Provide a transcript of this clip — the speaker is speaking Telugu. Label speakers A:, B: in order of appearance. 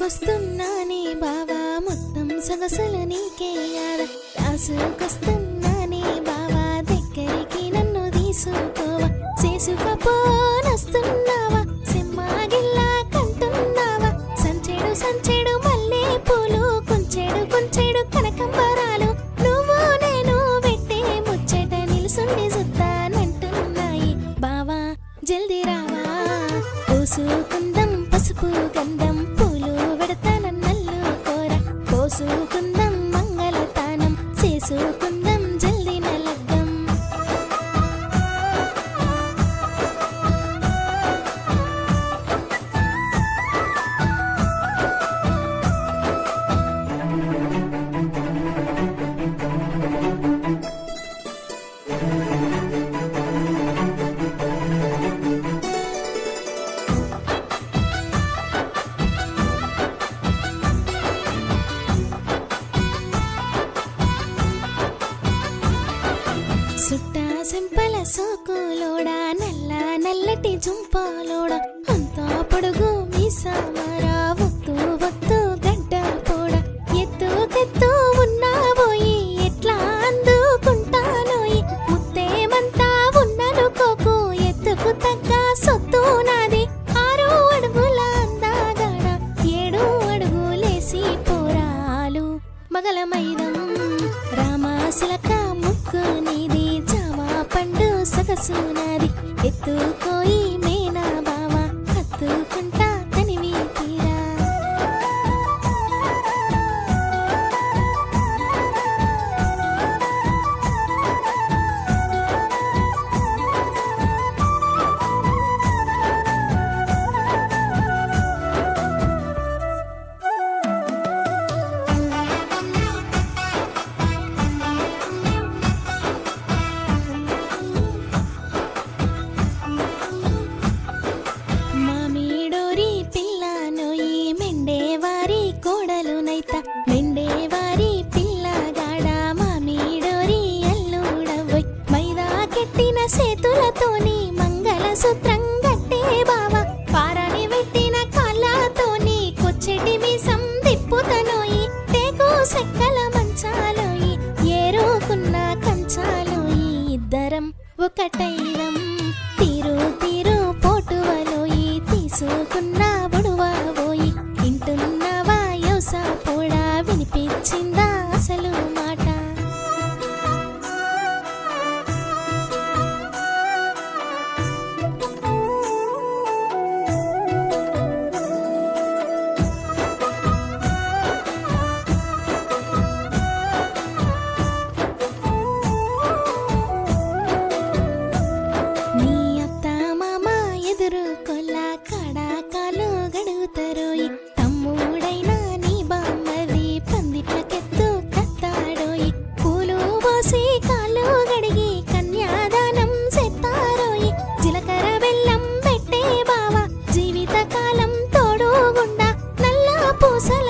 A: రాసుకొస్తున్నానే బావా మొత్తం సొగసులు నీకే యాదా రాసుకొస్తున్నానే బావా దగ్గరికి నన్ను తీసుకోవా చేసుకపోనొస్తున్నావా సింహాగిల్లా కంటున్నావా సంచెడు సంచెడు మల్లె పూలు కుంచెడు కుంచెడు కనకంబరాలు నువ్వు నేను పెట్టే ముచ్చట నిలుసుండి సుత్తానంటున్నాయి బావా జల్దీ రావా పూసుకుందం పసుపు గంధం పూలు పెడతానన్నల్లు కోర పోసుకుందం మంగళతానం చేసుకుందం జల్దీ నలగ్గం సుట్టా సింపల సోకులోడా నల్ల నల్లటి జుంపాలోడా అంతా పొడుగు మీసామారా ఒత్తు ఒత్తు గడ్డ పోడా ఎత్తుకెత్తు ఉన్నావోయి ఎట్లా అందుకుంటానోయి ముత్తేమంతా ఉన్ననుకోకు ఎత్తుకు తగ్గ సొత్తు నాది 6 అడుగుల అందాగాడ 7 అడుగులేసి పోరాలు మగల మైదం రామాశిలక ముక్కు నీది జామా పండు సొగసు నాది ఎత్తుకోయి మేనా బావ హత్తుకుంటా తనివి తీరా మామిడోరి పిల్లనోయి మెండేవారి కోడలు నైత మెండేవారి పిల్లగాడ మామిడోరి అల్లుడవోయ్ మైదా కెట్టిన చేతులతోని మంగళ సూత్రం గట్టే బావ పారాని పెట్టిన కాళ్ళతోని కొచ్చెటి మీసం దిప్పుతనోయి టేకు సెక్కల మంచాలోయి ఏరుకున్న కంచాలోయి ఇద్దరం ఒకటైనం తీరు తీరు పోటువలోయి తీసుకున్న బుడువోయి ఇంటున్నవా యోసా పోడా వినిపించిందా అసలు మాట నీ అత్త మామ ఎదురు కొల్లా కడాకాలు గడుగుతారోయి తమ్ముడైనా నీ బామ్మది పందిట్లకెత్తు కత్తాడోయి పూలు పోసి కాళ్ళు గడిగి కన్యాదానం చేస్తారోయి జీలకర్ర బెల్లం పెట్టే బావ జీవితకాలం తోడుగుండా నల్ల పూసల